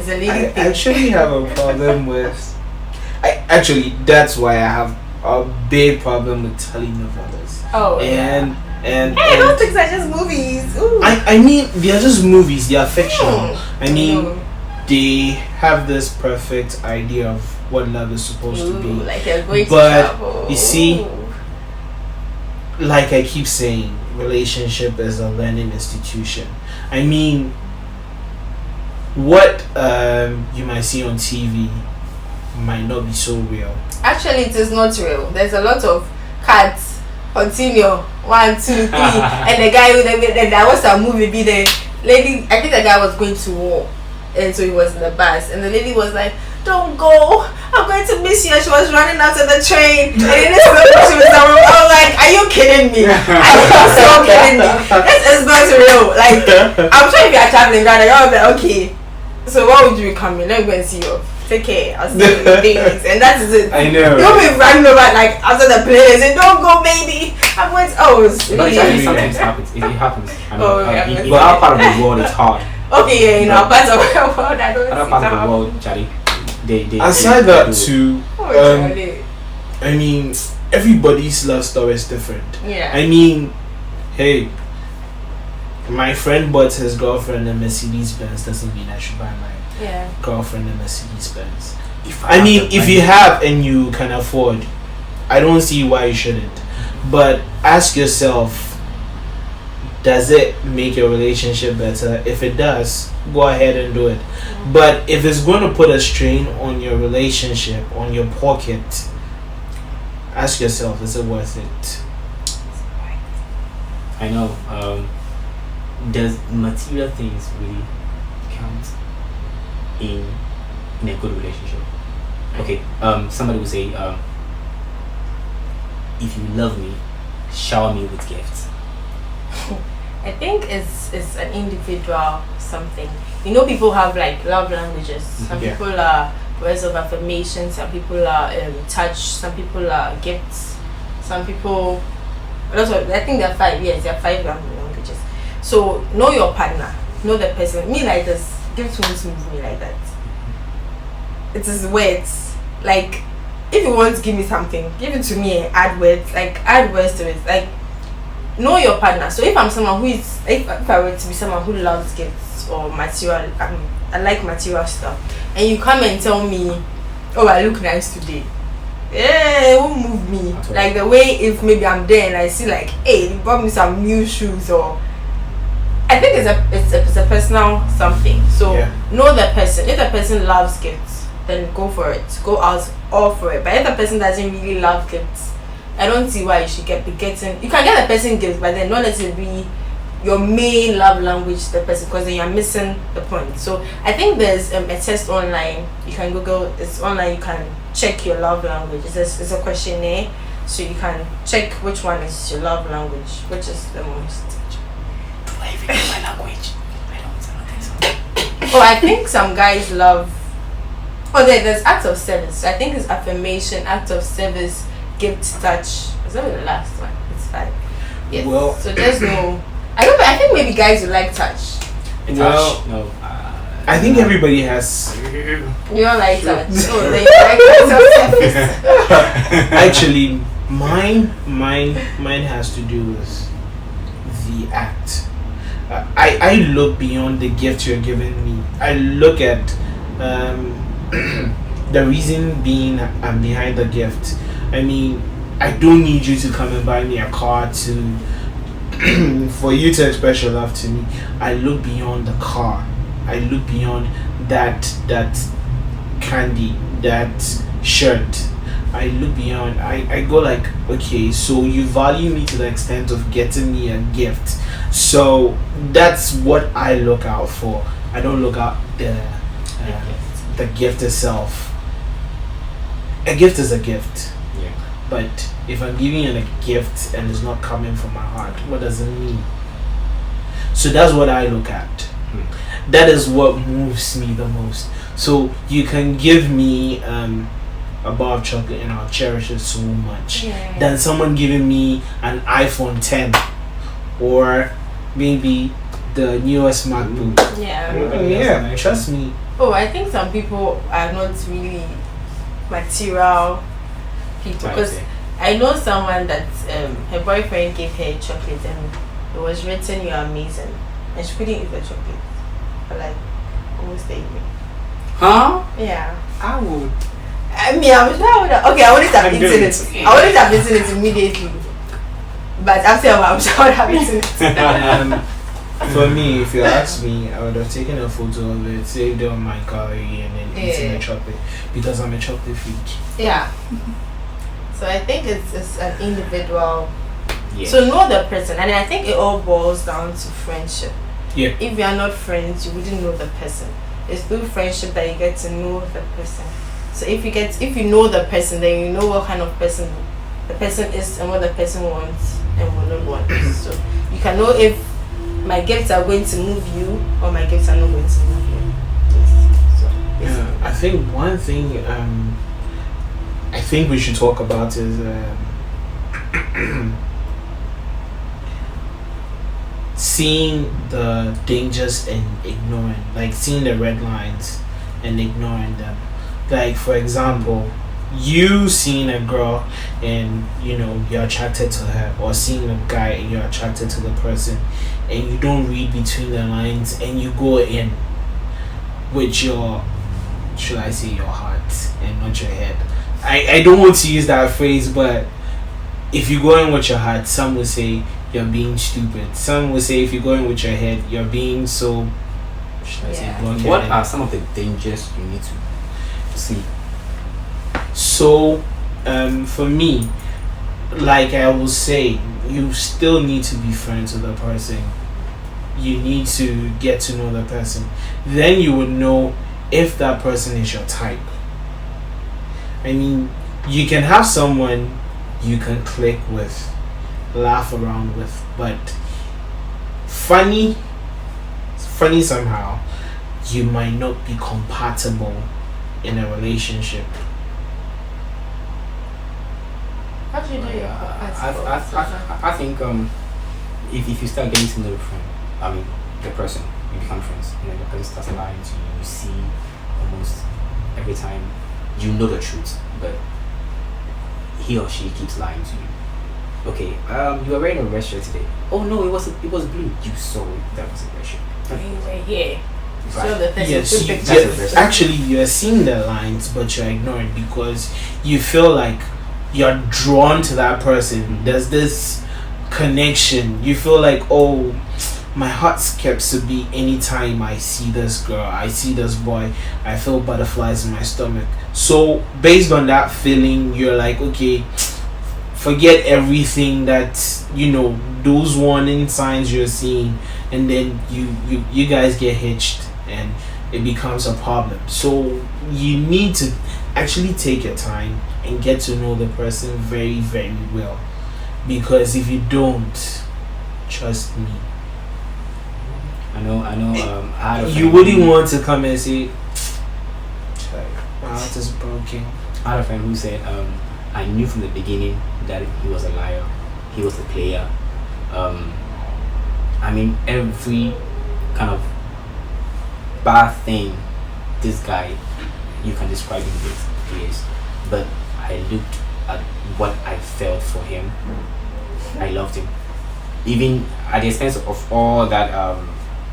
It's a lady I thing. actually have a problem with. That's why I have a big problem with telenovelas. Oh, and and hey, and those things are just movies. Ooh. I mean, they are just movies. They are fictional. I mean, No. they have this perfect idea of what love is supposed to be. Like you're going But, to travel. you see, Ooh. like I keep saying, relationship is a learning institution. I mean, what you might see on TV might not be so real. Actually, it is not real. There's a lot of cards. Continue 1, 2, 3, and the guy with there was a movie. Be the lady. I think the guy was going to war, and so he was in the bus, and the lady was like, "Don't go. I'm going to miss you." And she was running out of the train, and in this moment she was I was like, "Are you kidding me? Are you so kidding me? This is not real." Like, I'm sure if you are traveling, Ghana, you'll be like, okay. So what would you be coming? Let me go and see you. Take care. I'll see you in days, and that is it. I know. You'll be running over like after the plane and say, "Don't go, baby." I'm going to. Oh, it's No, really. exactly. Sometimes happens. It happens. I mean, Oh, yeah, in yeah. our part of the world, it's hard. Okay, yeah, you know, parts of the world I don't Other see parts of that. the world, Charlie, they Aside they that do it. too, Oh, Charlie. I mean, everybody's love story is different. Yeah. I mean, hey, my friend bought his girlfriend a Mercedes Benz doesn't mean I should buy my Yeah. girlfriend a Mercedes Benz. If I have mean, the if money- you have and you can afford, I don't see why you shouldn't. But ask yourself, does it make your relationship better? If it does, go ahead and do it. But if it's going to put a strain on your relationship, on your pocket, ask yourself, is it worth it? I know. Does material things really count in a good relationship? Okay. Somebody will say, if you love me, shower me with gifts. I think it's an individual something. You know, people have like love languages. Some Yeah. people are words of affirmation. Some people are touch. Some people are gifts. Some people. Also, I think there are 5. Yes, there are 5 languages. So know your partner. Know the person. Me like this. Gifts won't move me like that. It is words. Like, if you want to give me something, give it to me and add words. Like, add words to it. Like, know your partner. So if I'm someone who is, if I were to be someone who loves gifts or material, I like material stuff, and you come and tell me, "Oh, I look nice today," it won't move me. At all. Like the way if maybe I'm there and I see like, "Hey, you bought me some new shoes," or I think it's a personal something. So Yeah. know the person. If the person loves gifts, then go for it. Go out all for it. But if the person doesn't really love gifts, I don't see why you should be getting. You can get a person gifts, but then not let it be your main love language to the person, because then you're missing the point. So I think there's a test online. You can Google. It's online. You can check your love language. It's a questionnaire, so you can check which one is your love language, which is the most. Do I even know my language? I don't think so. Oh, I think some guys love. Oh, there's acts of service. I think it's affirmation, act of service, gift, touch. Is that the last one? It's 5. Yes. Well- So there's no. I think maybe guys would like touch. Well, Touch? No. I think everybody has. You don't like touch. Oh, then you like acts of service. Actually, mine has to do with the act. I look beyond the gift you're giving me. I look at the reason being I'm behind the gift. I mean, I don't need you to come and buy me a car to for you to express your love to me. I look beyond the car. I look beyond that candy, that shirt. I look beyond. I go like, okay, so you value me to the extent of getting me a gift. So that's what I look out for. I don't look out the gift itself. A gift is a gift. Yeah. But if I'm giving you a gift and it's not coming from my heart, what does it mean? So that's what I look at. That is what moves me the most. So you can give me a bar of chocolate and I'll cherish it so much. Yeah. Than someone giving me an iPhone 10 or maybe the newest MacBook. Yeah. Yeah, trust me, Oh, I think some people are not really material people Right, because yeah. I know someone that her boyfriend gave her chocolate and it was written "You're amazing," and she couldn't eat the chocolate for like almost a year. Huh? Yeah. I would. I mean, I'm sure I would have. Okay, I wouldn't have I'm eaten doing it. it. I wouldn't have eaten it immediately. But after a while, I'm sure I would have eaten it. For me, if you ask me, I would have taken a photo of it, saved it on my gallery, and then eaten Yeah. the chocolate because I'm a chocolate freak. Yeah. So I think it's an individual. Yeah. So know the person, and I think it all boils down to friendship. Yeah. If you are not friends, you wouldn't know the person. It's through friendship that you get to know the person. So if you know the person, then you know what kind of person the person is and what the person wants and will not want. So you can know if my gifts are going to move you or my gifts are not going to move you. Yes. So Yeah, I think one thing I think we should talk about is seeing the dangers and ignoring, like seeing the red lines and ignoring them. Like for example, you seeing a girl and you're attracted to her, or seeing a guy and you're attracted to the person, and you don't read between the lines and you go in with your, should I say, your heart and not your head. I don't want to use that phrase, but if you go in with your heart, some will say you're being stupid. Some will say if you go in with your head, you're being so, should I say, Yeah. blockheaded. What are some of the dangers you need to see? So, for me, like I will say, you still need to be friends with the person. You need to get to know the person. Then you would know if that person is your type. I mean, you can have someone you can click with, laugh around with, but funny somehow, you might not be compatible in a relationship. how do you do your I think if you start getting to know the friend, I mean the person, you become friends. The person starts lying to you. You see almost every time. You know the truth, but he or she keeps lying to you. Okay, you were wearing a red shirt today. Oh no, it was blue. You saw it. That was a red shirt. anyway, yeah. Right. So the thing Yes, is, actually you're seeing the lines, but you're ignoring because you feel like you're drawn to that person. There's this connection. You feel like, oh, my heart skips a beat anytime I see this girl, I see this boy. I feel butterflies in my stomach. So based on that feeling, you're like, okay, forget everything that those warning signs you're seeing, and then you guys get hitched and it becomes a problem. So you need to actually take your time and get to know the person very, very well, because if you don't, trust me, I know. I had a you friend wouldn't who- want to come and say, my heart is broken. I had a friend who said, I knew from the beginning that he was a liar. He was a player. I mean, every kind of bad thing this guy, you can describe him with, he is. But I looked at what I felt for him. I loved him. Even at the expense of all that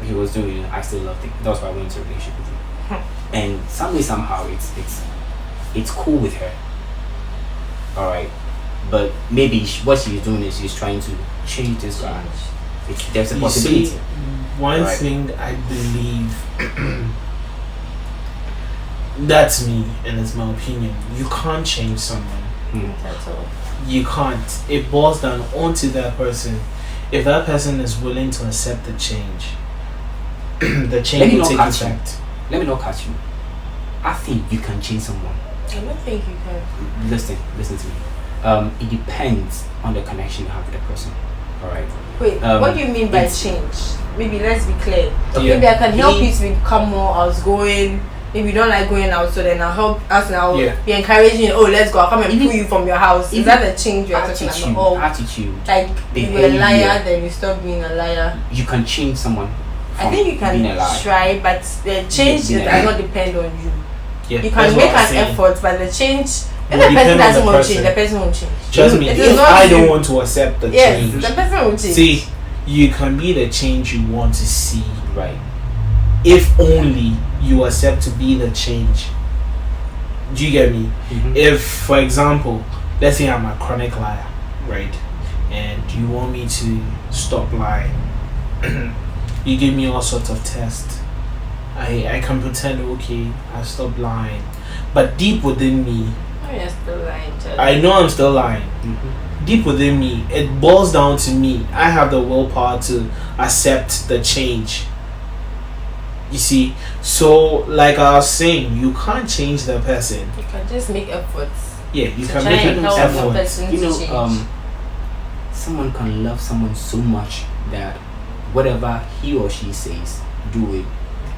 he was doing, I still loved him. That's why I went into a relationship with him. And somehow it's cool with her. All right, but maybe what she's doing is she's trying to change this guy. There's a You possibility. see, one Right. thing I believe, that's me and it's my opinion, you can't change someone. That's all. You can't. It boils down onto that person. If that person is willing to accept the change, the Let change me will not take catch you. effect. Let me not catch you. I think you can change someone. I don't think you can. Listen to me. It depends on the connection you have with the person. All right. Wait, what do you mean by change? Maybe let's be clear. Yeah. Maybe I can help He- you to become more outgoing. Maybe you don't like going out, so then I'll help us and I'll Yeah. be encouraging you. Oh, let's go. I'll come and Even- pull you from your house. Is even that the change you're talking Attitude. about? Or Attitude. like you were a behavior. liar, then you stop being a liar. You can change someone I think you can being alive. try, but the change being does alive. not depend on you. Yeah, You that's can what make I'm an saying. effort, but the change, if Will the person depend on doesn't the want to person. change, the person won't change. Trust me, It is if not I you. don't want to accept the Yes, change, the person will change. see, you can be the change you want to see. Right. If only you accept to be the change. Do you get me? Mhm. If, for example, let's say I'm a chronic liar, right? And you want me to stop lying. You give me all sorts of tests. I can pretend, okay, I stopped lying. But deep within me, Oh, you're still lying, Charlie. I know I'm still lying. Mhm. Deep within me, it boils down to me. I have the willpower to accept the change. You see? So, like I was saying, you can't change the person. You can just make efforts. Yeah, you To can try make and an help the effort. person You to know, change. someone can love someone so much that whatever he or she says, do it.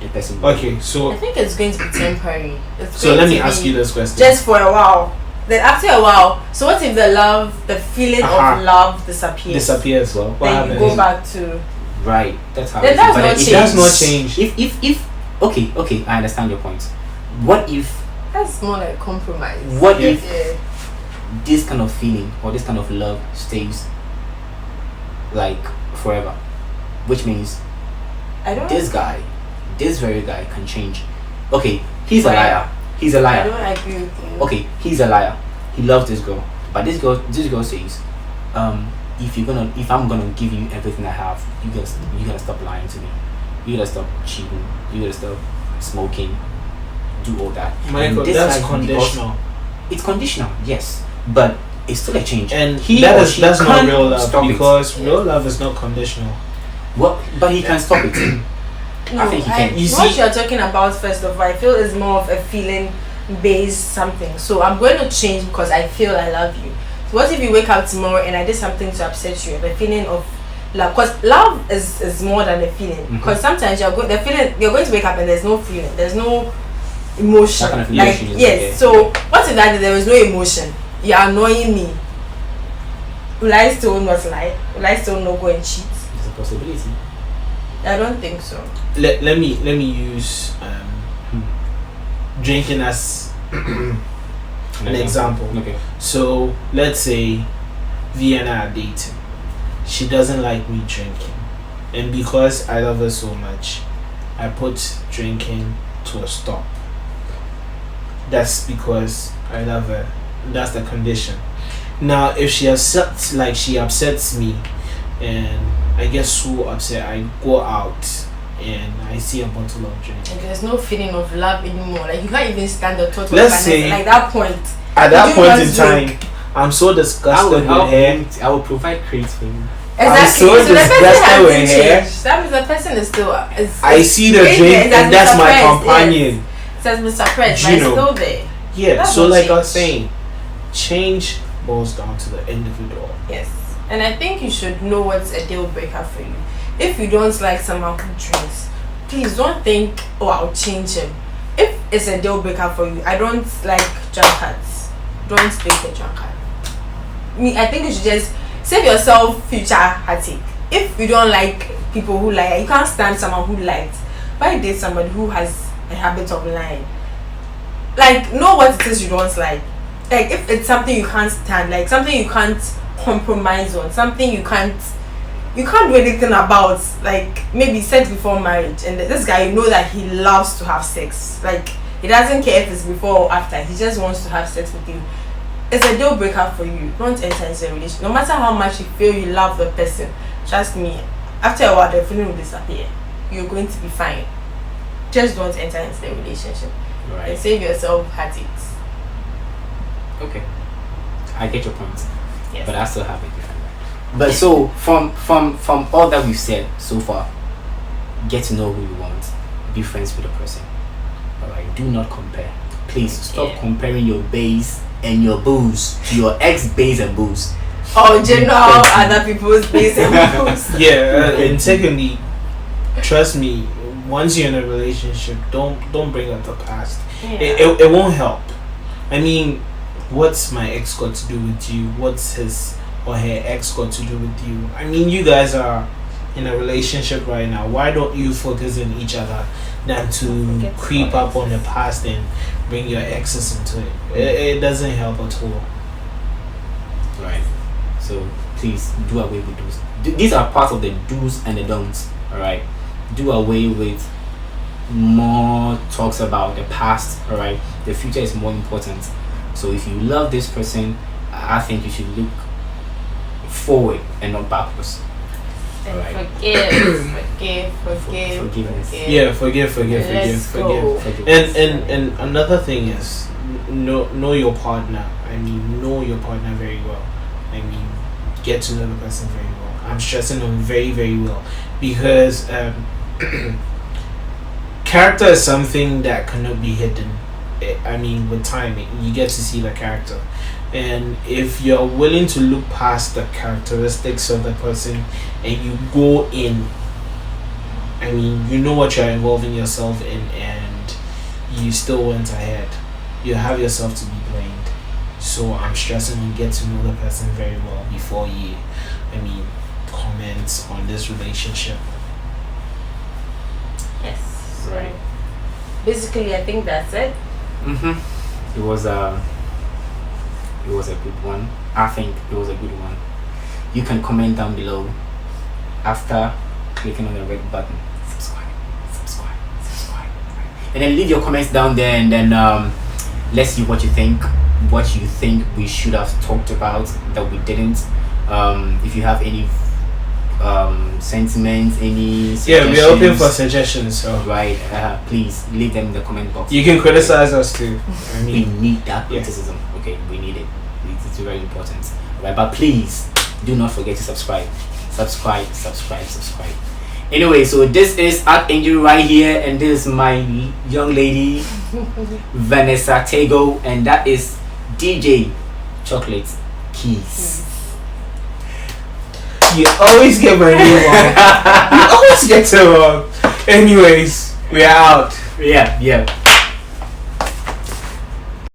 The person. will. Okay, I so think it's going to be temporary. It's so going let to me ask be you this question. just for a while. Then after a while, so what if the feeling Uh-huh. of love disappears? Disappears. Well, what Then you happens? go back to Right. That's how. Then it is. that's But not it It change. does not change. If okay, I understand your point. What if that's more like compromise. What Yeah. if Yeah. this kind of feeling or this kind of love stays like forever? Which means I don't. this very guy can change. Okay, he's a Right. liar. He's a I liar. don't agree with you. Okay, he's a liar. He loves this girl, but this girl says, if I'm gonna give you everything I have, you gotta stop lying to me. You gotta stop cheating. You gotta stop smoking. Do all that. And Michael, this that's guy, conditional. it's conditional, yes, but it's still a change. And he that or is she that's not can't real love stop it. because real love is not conditional. Well, but he can stop it. No, I think he can. You what see- you're talking about, first of all, I feel is more of a feeling based something. So I'm going to change because I feel I love you. So what if you wake up tomorrow and I did something to upset you? The feeling of love, because love is more than a feeling. Mhm. Because sometimes you're going to wake up and there's no feeling, there's no emotion. That kind of Like emotion is yes. okay. So what if that there is no emotion? You're annoying me. Will I still not lie? Will I still not go and cheat? It's a possibility. I don't think so. Let me use drinking as an example. Okay. So let's say V and I are dating. She doesn't like me drinking, and because I love her so much, I put drinking to a stop. That's because I love her. That's the condition. Now, if she upsets me, and I get so upset, I go out and I see a bottle of drink. Like there's no feeling of love anymore. Like you can't even stand the thought of Let's finance. say- Like that point. At that You point in just time, drink. I'm so disgusted with her. I will provide crates for you. Exactly. so the person disgusted hasn't with her. changed. That means the person is still. I see the it's- drink, it has and been that's my suppressed, companion. Yes. It has been suppressed, but You it's know. still there. Yeah, That's so not like I was change. saying, change boils down to the individual. Yes. And I think you should know what's a deal breaker for you. If you don't like someone who drinks, please don't think, oh, I'll change him. If it's a deal breaker for you, I don't like drunkards. Don't date a drunkard. I think you should just save yourself future heartache. If you don't like people who lie, you can't stand someone who lies. Why date somebody who has a habit of lying? Like, know what it is you don't like. Like, if it's something you can't stand, like something you can't compromise on, something you can't do anything about, like maybe sex before marriage, and this guy, you know that he loves to have sex. Like, he doesn't care if it's before or after, he just wants to have sex with you. It's a deal breaker for you. Don't enter into a relationship. No matter how much you feel you love the person, trust me, after a while the feeling will disappear. You're going to be fine. Just don't enter into the relationship and Right. save yourself heartaches. Okay. I get your point, Yes. but I still have a different way. But so from all that we've said so far, get to know who you want, be friends with the person. Alright, do not compare. Please stop Yeah. comparing your bays and your booze to your ex bays and booze. Or general other people's base and moves. Yeah, and secondly, trust me, once you're in a relationship, don't bring up the past. It won't help. I mean, what's my ex got to do with you? What's his or her ex got to do with you? I mean, you guys are in a relationship right now, why don't you focus on each other than to Forget creep about up on the past and bring your exes into it? It doesn't help at all. Right. So please do away with those. These are part of the do's and the don'ts. All right. Do away with more talks about the past. All right. The future is more important. So if you love this person, I think you should look forward and not backwards. And Right. forgive. Yeah, forgive. Let's go. And another thing is know your partner. I mean, know your partner very well. I mean, get to know the person very well. I'm stressing on very, very well, because character is something that cannot be hidden. I mean, with time, you get to see the character, and if you're willing to look past the characteristics of the person and you go in, I mean, you know what you're involving yourself in, and you still went ahead, you have yourself to be blamed. So I'm stressing on get to know the person very well before you, I mean, comment on this relationship. Yes. Right. Basically, I think that's it. It was a good one. I think it was a good one. You can comment down below after clicking on the red button. Subscribe, and then leave your comments down there, and then let's see what you think. What you think we should have talked about that we didn't. If you have any sentiments, any suggestions, Yeah, we're open for suggestions, so right, please leave them in the comment box. you can criticize us too. I We mean, need that yeah. criticism. Okay, we need it. It's very important. Right, but please do not forget to subscribe. Subscribe. Anyway, so this is Archangel right here, and this is my young lady Vanessa Tego, and that is DJ Chocolate Keys. you always get my name wrong. You always get it wrong. Anyways, we're out. Yeah.